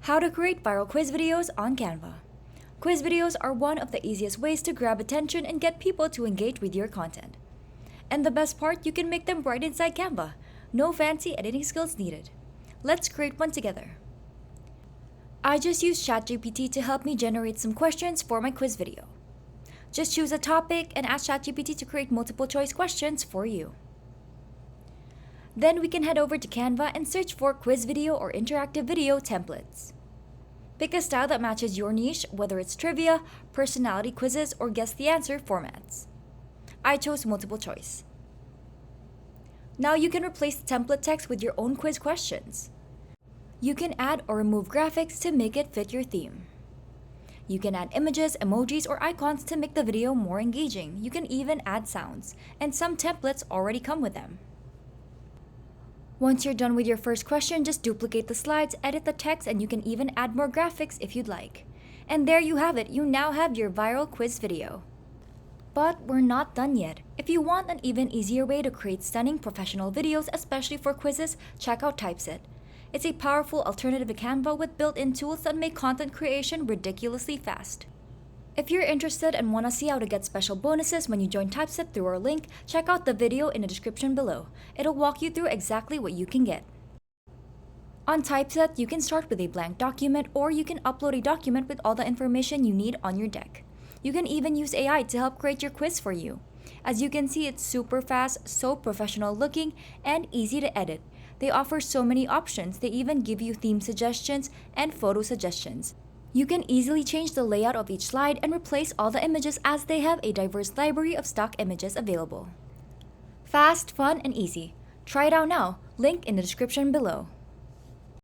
How to create viral quiz videos on Canva. Quiz videos are one of the easiest ways to grab attention and get people to engage with your content. And the best part, you can make them right inside Canva. No fancy editing skills needed. Let's create one together. I just used ChatGPT to help me generate some questions for my quiz video. Just choose a topic and ask ChatGPT to create multiple choice questions for you. Then we can head over to Canva and search for quiz video or interactive video templates. Pick a style that matches your niche, whether it's trivia, personality quizzes, or guess the answer formats. I chose multiple choice. Now you can replace the template text with your own quiz questions. You can add or remove graphics to make it fit your theme. You can add images, emojis, or icons to make the video more engaging. You can even add sounds, and some templates already come with them. Once you're done with your first question, just duplicate the slides, edit the text, and you can even add more graphics if you'd like. And there you have it, you now have your viral quiz video. But we're not done yet. If you want an even easier way to create stunning professional videos, especially for quizzes, check out Typeset. It's a powerful alternative to Canva with built-in tools that make content creation ridiculously fast. If you're interested and want to see how to get special bonuses when you join Typeset through our link, check out the video in the description below. It'll walk you through exactly what you can get. On Typeset, you can start with a blank document, or you can upload a document with all the information you need on your deck. You can even use AI to help create your quiz for you. As you can see, it's super fast, so professional looking, and easy to edit. They offer so many options. They even give you theme suggestions and photo suggestions. You can easily change the layout of each slide and replace all the images, as they have a diverse library of stock images available. Fast, fun, and easy. Try it out now. Link in the description below.